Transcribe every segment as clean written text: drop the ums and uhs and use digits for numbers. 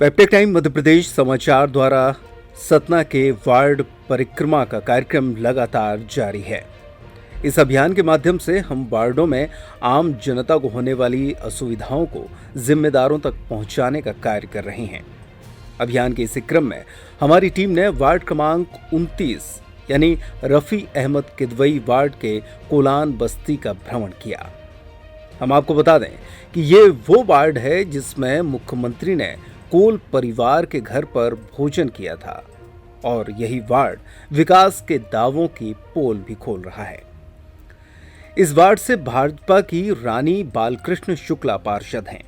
पेप्टेक time Madhya Pradesh समाचार द्वारा सतना के वार्ड परिक्रमा का कार्यक्रम लगातार जारी है। इस अभियान के माध्यम से हम वार्डों में आम जनता को होने वाली असुविधाओं को जिम्मेदारों तक पहुंचाने का कार्य कर रहे हैं। अभियान के इसी क्रम में हमारी टीम ने वार्ड क्रमांक 29 यानी रफी अहमद किदवई वार्ड के कोलान बस्ती का भ्रमण किया। हम आपको बता दें कि ये वो वार्ड है जिसमें मुख्यमंत्री ने कोल परिवार के घर पर भोजन किया था और यही वार्ड विकास के दावों की पोल भी खोल रहा है। इस वार्ड से भाजपा की रानी बालकृष्ण शुक्ला पार्षद हैं।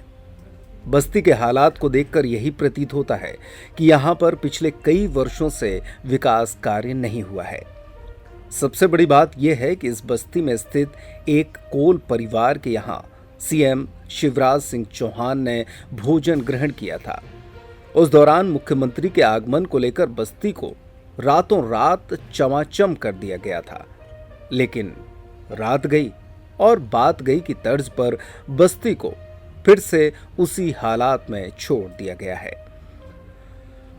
बस्ती के हालात को देखकर यही प्रतीत होता है कि यहां पर पिछले कई वर्षों से विकास कार्य नहीं हुआ है। सबसे बड़ी बात यह है कि इस बस्ती में स्थित एक कोल परिवार के यहां सीएम शिवराज सिंह चौहान ने भोजन ग्रहण किया था। उस दौरान मुख्यमंत्री के आगमन को लेकर बस्ती को रातों रात चमाचम कर दिया गया था, लेकिन रात गई और बात गई की तर्ज पर बस्ती को फिर से उसी हालात में छोड़ दिया गया है।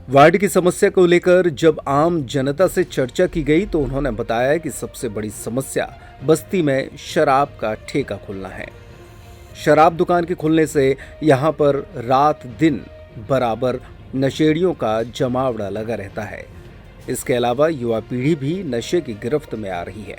वार्ड की समस्या को लेकर जब आम जनता से चर्चा की गई तो उन्होंने बताया कि सबसे बड़ी समस्या बस्ती में शराब का ठेका खुलना है। शराब दुकान के खुलने से यहाँ पर रात दिन बराबर नशेड़ियों का जमावड़ा लगा रहता है। इसके अलावा युवा पीढ़ी भी नशे की गिरफ्त में आ रही है।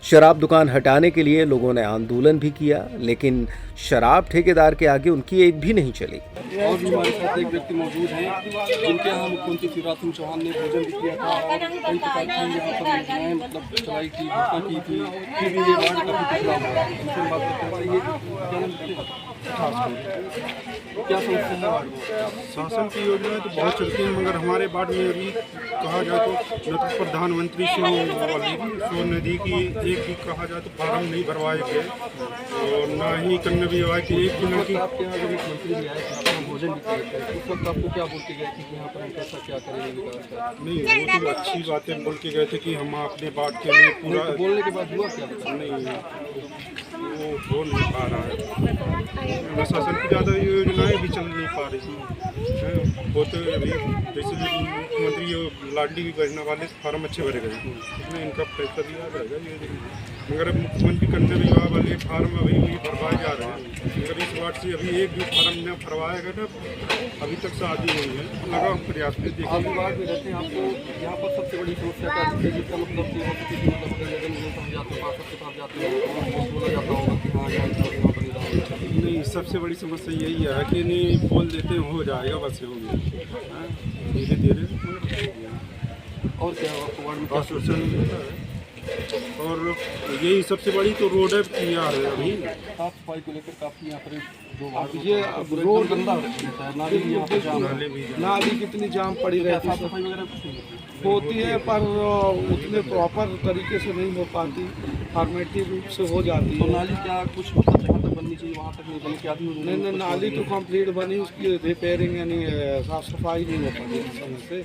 शराब दुकान हटाने के लिए लोगों ने आंदोलन भी किया, लेकिन शराब ठेकेदार के आगे उनकी एक भी नहीं चली। और भी हमारे साथ एक व्यक्ति मौजूद हैं जिनके यहाँ मुख्यमंत्री शिवराज सिंह चौहान ने भोजन भी किया था और कई प्रकार की यहाँ पर योजनाएं मतलब चलाई थी, घोषणा की थी, फिर भी ये वार्ड का पिछड़ा हुआ है। उनसे बात करते हैं क्या समस्या है वार्ड में? शासन की योजनाएं तो बहुत चलती हैं, मगर हमारे वार्ड में अभी कहा जाए तो न तो प्रधानमंत्री स्वनिधि की एक भी कहा जाए तो फार्म नहीं भरवाए गए और न ही कन्या विवाह की एक भी की। आपके यहाँ जब एक मंत्री भी आए थे, आपने भोजन भी किए थे, उस वक्त आपको क्या बोल के गए थे कि यहाँ पर हम कैसा क्या करेंगे विकास का? नहीं, वो तो अच्छी बातें बोल के गए थे कि हम अपने वार्ड के लिए पूरा। बोलने के बाद हुआ क्या बता? नहीं, वो बोल नहीं पा रहा है। शासन की ज़्यादा योजनाएं भी चल नहीं पा रही हैं। वो तो अभी जैसे मुख्यमंत्री लाडली योजना वाले फार्म अच्छे भरे गए, उसमें इनका पैसा दिया जाएगा। मगर मुख्यमंत्री कन्या विवाह वाले फार्म अभी भी भरवाए जा रहे हैं, मगर इस वार्ड से अभी एक भी फार्म न भरवाया गया ना, अभी तक शादी नहीं है। लगा प्रयास में देखिए। आप वार्ड में रहते हैं, आपको यहाँ पर सबसे बड़ी समस्या क्या है? जिसका मतलब कि बोला जाता होगा कि हाँ यहाँ नहीं, सबसे बड़ी समस्या यही है कि नहीं बोल देते हो जाएगा, बस हो गया धीरे धीरे। और क्या आपको वार्ड में क्या आश्वासन मिलता है और यही सबसे बड़ी तो रोड है यार। अभी साफ सफाई को लेकर काफ़ी यहाँ पर जो वार्ड ये रोड गंदा रहता है, नाली भी यहाँ पर जाम है। नाली कितनी जाम पड़ी रहती साफ है, सफाई वगैरह कुछ नहीं होती है पर उतने प्रॉपर तरीके से नहीं हो पाती, फॉर्मेटिव रूप से हो जाती तो है। नाली क्या कुछ मतलब जहाँ तक बननी चाहिए वहाँ तक नहीं बनी कि आदमी नहीं, नाली तो कंप्लीट बनी, उसकी रिपेयरिंग यानी साफ सफाई नहीं हो पाती समय से।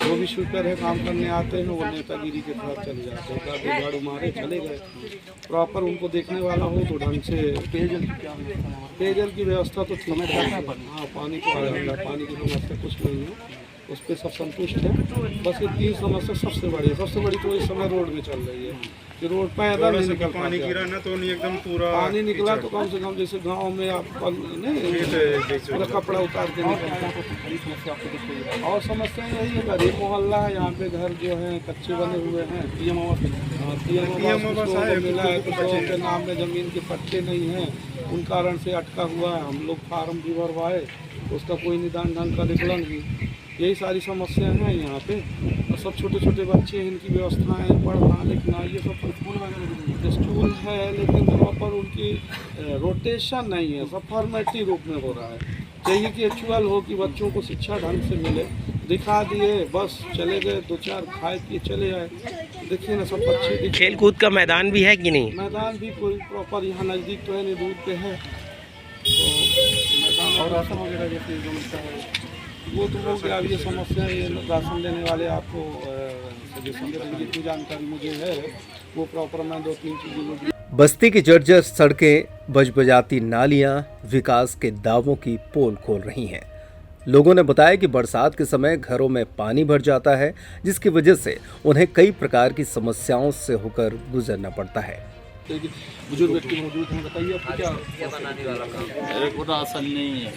जो भी स्वीपर है काम करने आते हैं वो नेतागिरी के तरफ चले जाते हैं, गाड़ी झाड़ू मारे चले गए। प्रॉपर उनको देखने वाला हो तो ढंग से पेयजल की क्या व्यवस्था है? पेयजल की व्यवस्था तो ठीक है। हाँ, पानी की पानी की समस्या कुछ नहीं है, उस पर सब संतुष्ट है। बस ये तीन समस्या सबसे बड़ी है। सबसे बड़ी तो इस समय रोड में चल रही है कि रोड पैदल नहीं निकल पानी गिरा ना तो नहीं एकदम पूरा पानी निकला तो कम से कम जैसे गांव में आप नहीं पूरा कपड़ा उतार के निकलता। और समस्या यही है, गरीब मोहल्ला है, यहाँ पे घर जो है कच्चे बने हुए हैं। पीएम आवास मिला है, कुछ लोगों के नाम में ज़मीन के पट्टे नहीं हैं, उन कारण से अटका हुआ है। हम लोग फार्म भी भरवाए, उसका कोई निदान ढंग का निकला नहीं। यही सारी समस्याएं हैं यहाँ पे। और सब छोटे छोटे बच्चे हैं, इनकी व्यवस्थाएं पढ़ना लिखना ये सब स्कूल है, लेकिन प्रॉपर उनकी रोटेशन नहीं है, सब फॉर्मेटिव रूप में हो रहा है। चाहिए कि एक्चुअल हो कि बच्चों को शिक्षा ढंग से मिले। दिखा दिए बस चले गए, दो चार खाए पिए चले आए। देखिए ना, सब बच्चे खेल कूद का मैदान भी है कि नहीं? मैदान भी कोई प्रॉपर यहाँ नज़दीक तो है नहीं, दूर पे है। तो मैदान और राशन वगैरह जैसे जो मिलता है वो तो हो गया। अब ये समस्या ये राशन देने वाले आपको सजेशन देंगे, जितनी जानकारी मुझे है वो प्रॉपर मैं 2-3 चीज़ें। बस्ती की जर्जर सड़कें, बजबजाती नालियां विकास के दावों की पोल खोल रही हैं। लोगों ने बताया कि बरसात के समय घरों में पानी भर जाता है, जिसकी वजह से उन्हें कई प्रकार की समस्याओं से होकर गुजरना पड़ता है। एक बुजुर्ग व्यक्ति मौजूद हैं, बताइए आपको क्या बनाने वाला काम? मेरे को राशन नहीं है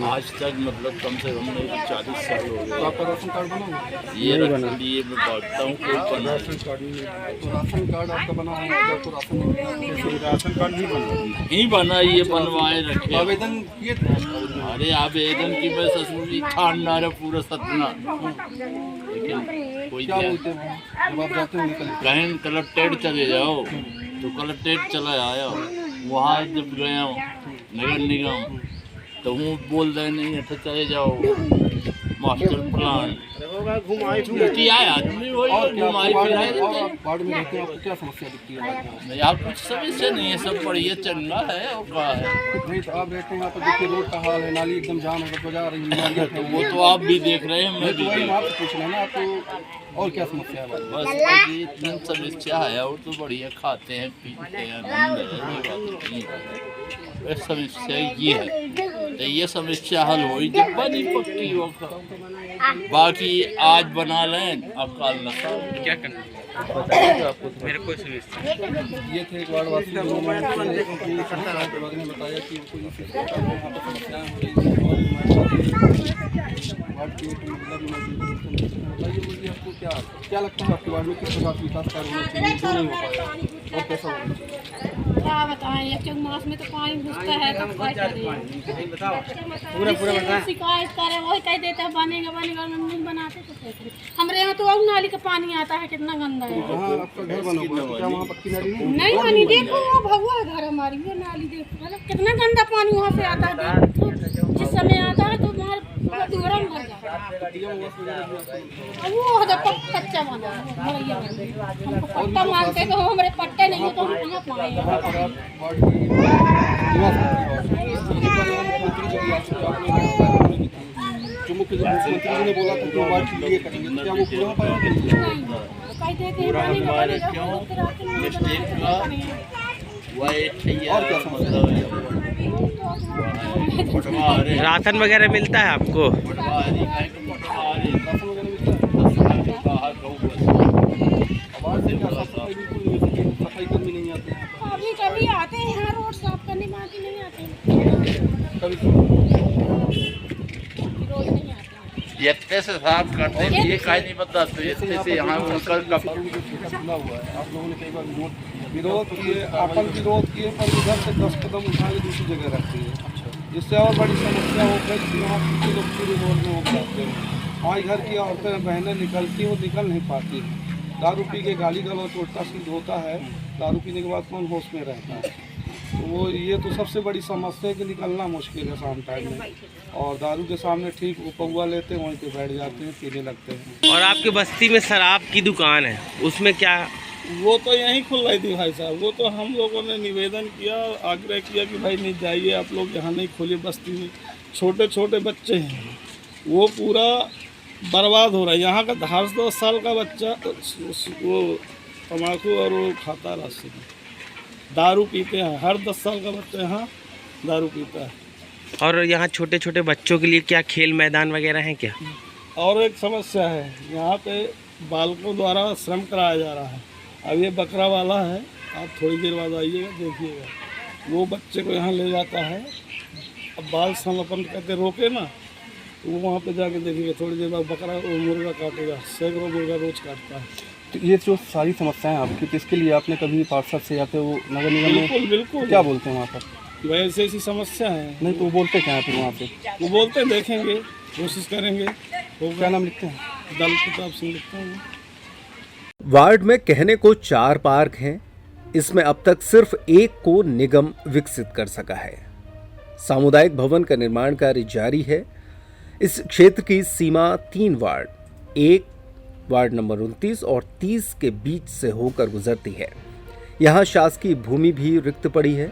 आज तक, मतलब कम से कम नहीं 40 साल हो तो गए। आपका राशन कार्ड बना हुआ है? ये रख लिए मैं बांटता हूँ, कोई बना तो राशन कार्ड आपका बना हुआ है, आपको राशन नहीं मिला? राशन कार्ड ही बना, ये बनवाए रखे। आवेदन किए थे? अरे आवेदन की मैं ससुर जी ठानना है पूरा सतना, लेकिन कोई क्या क्या बोलते हैं जब आप जाते हैं निकल? कहीं कलेक्ट्रेट चले जाओ तो कलेक्ट्रेट चला आया, वहाँ जब गया नगर निगम तो वो बोल रहे नहीं है तो चले जाओ मास्टर प्लान किया है आदमी, वही और क्या घुमाई फिराई और देते हैं। आप वार्ड में रहते हैं, आपको क्या समस्या दिखती है वार्ड में? यहाँ कुछ समस्या नहीं है, सब बढ़िया चंगा है और क्या है। नहीं तो आप रहते हैं यहाँ पर, देखिए रोड का हाल है, नाली एकदम जाम है, बजा रही है। तो वो तो आप भी देख रहे हैं, मैं भी वही देख हम आपसे पूछ रहे हैं ना, आपको और क्या समस्या है वार्ड में? बस अभी इतनी समस्या है और तो बढ़िया खाते हैं पीते हैं आनंद है, ये बात नहीं है। बस समस्या ये है, तो ये समस्या हल हुई जब बनी पक्की होगा। बाकी आज बना लें अब कल न क्या करना मेरे को ये थे एक वार्डवासी जिन्होंने सरकार के बारे में बताया कि उनको ये यहाँ पर समस्याएं हो रही हैं और वार्ड के बताइए मुझे आपको क्या लगता है आपके वार्ड में किस प्रकार विकास कार्य होना चाहिए जो नहीं हो पाया और कैसा होना चाहिए? क्या बताएं, एक चौमास में तो पानी घुसता है तब क्या करें? पूरा शिकायत करें, वही कह देते हैं बनेगा बनेगा, नहीं बनाते तो कैसे? हमारे यहाँ तो और नाली का पानी आता है, कितना गंदा है। जहाँ आपका घर बना हुआ है तो क्या वहाँ पक्की नाली नहीं? नहीं पानी देखो, वो भगवा है घर हमारी, वो नाली देखो, मतलब कितना गंदा पानी वहाँ से आता है। जिस समय आता है तो हमारे दूरा में भर जाता है। अब वो जब तक कच्चा बना है भरैया, हमको पट्टा मांगते तो हमारे पट्टे नहीं है तो हम कहाँ पाएंगे? यहाँ पर आप वार्ड की निवास करते हैं। इसके बारे में मुख्यमंत्री जी की आपसे आपने जो मुख्यमंत्री जी ने बोला था कि वो वार्ड के लिए करेंगे, तो क्या वो पूरा हो पाएगा? नहीं, कह देते हैं बनेगा बनेगा, तो फिर आके नहीं बनाते। और क्या समस्या है? राशन वगैरह मिलता है आपको? राशन वगैरह मिलता है? आवाज़ से क्या सफाई बिल्कुल नहीं होती, सफाई कर्मी नहीं आते हैं यहाँ अभी कभी आते हैं यहाँ रोड साफ करने, बाकी नहीं आते हैं। पर। कभी रोज नहीं आते हैं। इतने से साफ करते हैं, ये कहीं नहीं बता तो इतने से यहाँ उनका खुला हुआ है, आप लोगों ने कई बार विरोध किए, अपन विरोध किए, पर इधर से 10 कदम उठा के दूसरी जगह रखती है, जिससे और बड़ी समस्या हो गई कि यहाँ किसी लोग पूरे रोड में हो जाते हैं। हमारे घर की औरतें बहनें निकलती हैं, वो निकल नहीं पाती। दारू पी के गाली गलौज उल्टा सीधा होता है, दारू पीने के बाद कौन होश में रहता है? तो वो ये तो सबसे बड़ी समस्या है कि निकलना मुश्किल है शाम टाइम में, और दारू के सामने ठीक वो पौवा लेते हैं, वहीं पे बैठ जाते हैं, पीने लगते हैं। और आपकी बस्ती में शराब की दुकान है, उसमें क्या? वो तो यहीं खुल रही थी भाई साहब, वो तो हम लोगों ने निवेदन किया, आग्रह किया कि भाई नहीं जाइए आप लोग, यहाँ नहीं खोलिए बस्ती में। छोटे छोटे बच्चे हैं, वो पूरा बर्बाद हो रहा है। यहाँ का 10 साल का बच्चा वो तम्बाकू और वो खाता है, रास्ते में दारू पीते हैं। हर 10 साल का बच्चा यहाँ दारू पीता है। और यहाँ छोटे छोटे बच्चों के लिए क्या खेल मैदान वगैरह हैं क्या? और एक समस्या है, यहाँ पे बालकों द्वारा श्रम कराया जा रहा है। अब ये बकरा वाला है, आप थोड़ी देर बाद आइएगा देखिएगा, वो बच्चे को यहाँ ले जाता है। अब बाल संरक्षण करके रोके ना, तो वो वहाँ पे जाके देखिएगा, थोड़ी देर बाद बकरा वो मुर्गा काटेगा, सैकड़ों मुर्गा रोज काटता है। तो ये जो सारी समस्याएं आपकी, तो इसके लिए आपने कभी पार्षद से या फिर वो नगर निगम में बिल्कुल बिल्कुल क्या बोलते हैं वहाँ पर? कि भाई ऐसी ऐसी समस्या है। नहीं तो वो बोलते क्या है फिर वहाँ पे? वो बोलते हैं देखेंगे, कोशिश करेंगे। क्या नाम लिखते हैं? दल प्रताप सिंह लिखता हूँ। वार्ड में कहने को 4 पार्क हैं, इसमें अब तक सिर्फ एक को निगम विकसित कर सका है। सामुदायिक भवन का निर्माण कार्य जारी है। इस क्षेत्र की सीमा 3 वार्ड 1, वार्ड नंबर 29 और 30 के बीच से होकर गुजरती है। यहाँ शासकीय भूमि भी रिक्त पड़ी है।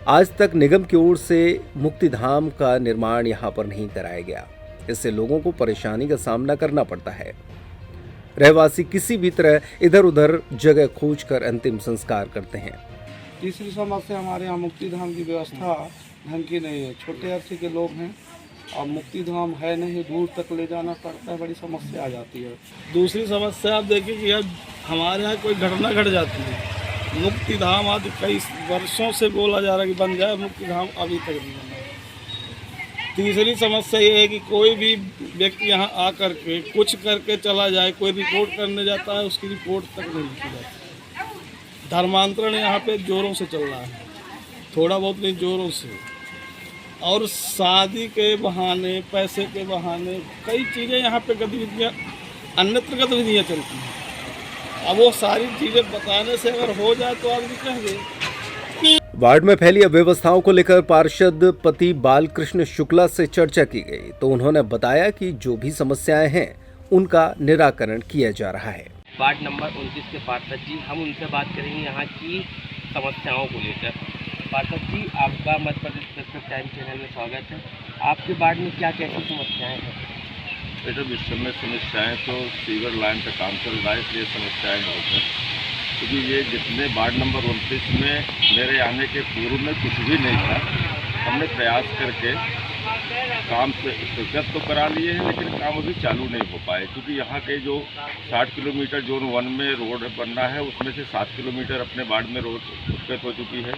आज तक निगम की ओर से मुक्तिधाम का निर्माण यहाँ पर नहीं कराया गया। इससे लोगों को परेशानी का सामना करना पड़ता है। रहवासी किसी भी तरह इधर उधर जगह खोजकर अंतिम संस्कार करते हैं। तीसरी समस्या, हमारे यहाँ मुक्तिधाम की व्यवस्था ढंग की नहीं है। छोटे अर्थे के लोग हैं, अब मुक्ति धाम है नहीं, दूर तक ले जाना पड़ता है, बड़ी समस्या आ जाती है। दूसरी समस्या आप देखिए कि अब हमारे यहाँ कोई घटना घट जाती है, मुक्ति धाम आज कई वर्षों से बोला जा रहा है कि बन जाए, मुक्ति धाम अभी तक नहीं बना। तीसरी समस्या ये है कि कोई भी व्यक्ति यहाँ आकर के कुछ करके चला जाए, कोई रिपोर्ट करने जाता है उसकी रिपोर्ट तक नहीं लिखी जाती। धर्मांतरण यहाँ पे जोरों से चल रहा है, थोड़ा बहुत नहीं जोरों से, और शादी के बहाने, पैसे के बहाने कई चीज़ें यहाँ पे गतिविधियाँ, अन्यत्र गतिविधियाँ चलती हैं। अब वो सारी चीज़ें बताने से अगर हो जाए तो आदमी कहेंगे। वार्ड में फैली अव्यवस्थाओं को लेकर पार्षद पति बालकृष्ण शुक्ला से चर्चा की गई तो उन्होंने बताया कि जो भी समस्याएं हैं उनका निराकरण किया जा रहा है। वार्ड नंबर 29 के पार्षद जी, हम उनसे बात करेंगे यहाँ की समस्याओं को लेकर। पार्षद जी, आपका Madhya Pradesh perfect time channel में स्वागत है। आपके वार्ड में क्या कैसी समस्याएं हैं? मैडम, इस समय समस्याएं तो सीवर लाइन का काम चल रहा है, इसलिए समस्याएं बहुत हैं। क्योंकि ये जितने वार्ड नंबर 29 में मेरे आने के पूर्व में कुछ भी नहीं था, हमने प्रयास करके काम से स्वीकृत तो करा लिए हैं, लेकिन काम अभी चालू नहीं हो पाए। क्योंकि यहाँ के जो 60 किलोमीटर जोन 1 में रोड बनना है, उसमें से 7 किलोमीटर अपने वार्ड में रोड स्वीकृत हो चुकी है।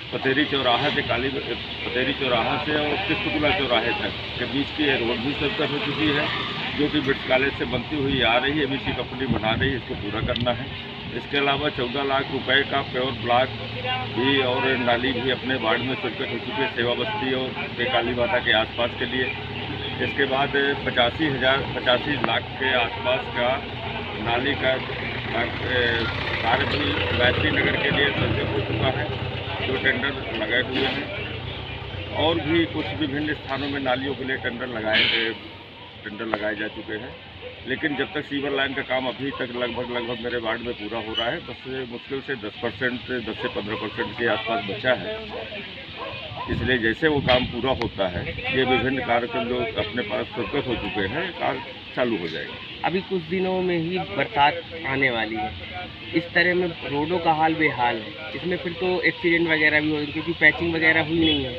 पतेरी चौराहा से पतेरी चौराहा से और किस्तुला चौराहे तक के बीच की रोड भी स्वीकृत हो चुकी है, जो कि ब्रिटिश कॉलेज से बनती हुई आ रही है। एबीसी कंपनी बना रही है, इसको पूरा करना है। इसके अलावा 14 लाख रुपए का प्योर ब्लॉक भी और नाली भी अपने वार्ड में स्वीकृत हो चुकी है, सेवा बस्ती और काली माता के आसपास के लिए। इसके बाद 85 लाख के आसपास का नाली का कार्य भी गायत्री नगर के लिए स्वीकृत हो चुका है, जो टेंडर लगाए हुए हैं। और भी कुछ विभिन्न स्थानों में नालियों के लिए टेंडर लगाए जा चुके हैं। लेकिन जब तक सीवर लाइन का काम अभी तक लगभग मेरे वार्ड में पूरा हो रहा है, बस मुश्किल से 10 से 15% के आसपास बचा है। इसलिए जैसे वो काम पूरा होता है, ये विभिन्न कार्यक्रम जो अपने पास स्वीकृत हो चुके हैं, कार्य चालू हो जाएगा। अभी कुछ दिनों में ही बरसात आने वाली है, इस तरह में रोडों का हाल बेहाल है। इसमें फिर तो एक्सीडेंट वगैरह भी हो, क्योंकि पैचिंग वगैरह हुई नहीं है।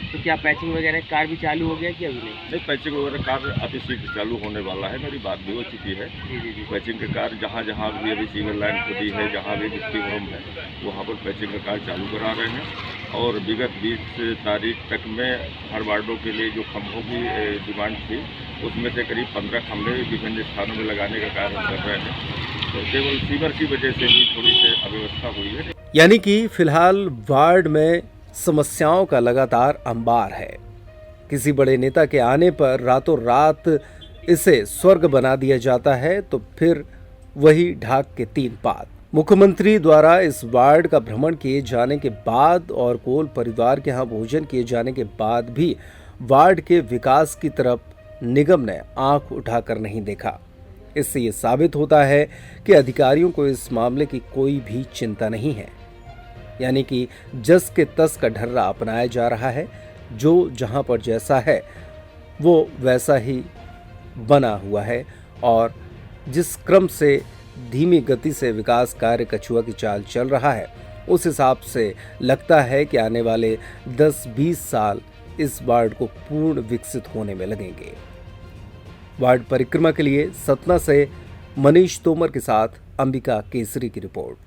तो क्या पैचिंग वगैरह कार्य भी चालू हो गया कि अभी नहीं? पैचिंग वगैरह कार्य अति शीघ्र चालू होने वाला है, मेरी बात भी हो चुकी है। जी। पैचिंग के कार्य जहाँ भी अभी सीवर लाइन खुदी है, जहाँ भी मिट्टी होम है, वहाँ पर पैचिंग का कार्य चालू करा रहे हैं। और विगत 20 तारीख तक में हर वार्डों के लिए जो खंभों की डिमांड थी, उसमें से करीब 15 खंभे विभिन्न स्थानों में लगाने का कार्य हम कर रहे हैं। तो केवल सीवर की वजह से भी थोड़ी सी अव्यवस्था हुई है। यानी कि फिलहाल वार्ड में समस्याओं का लगातार अंबार है। किसी बड़े नेता के आने पर रातों रात इसे स्वर्ग बना दिया जाता है तो फिर वही ढाक के 3 पात। मुख्यमंत्री द्वारा इस वार्ड का भ्रमण किए जाने के बाद और कोल परिवार के यहाँ भोजन किए जाने के बाद भी वार्ड के विकास की तरफ निगम ने आंख उठाकर नहीं देखा। इससे ये साबित होता है कि अधिकारियों को इस मामले की कोई भी चिंता नहीं है। यानी कि जस के तस का ढर्रा अपनाया जा रहा है, जो जहां पर जैसा है वो वैसा ही बना हुआ है। और जिस क्रम से धीमी गति से विकास कार्य कछुआ की चाल चल रहा है, उस हिसाब से लगता है कि आने वाले 10-20 साल इस वार्ड को पूर्ण विकसित होने में लगेंगे। वार्ड परिक्रमा के लिए सतना से मनीष तोमर के साथ अंबिका केसरी की रिपोर्ट।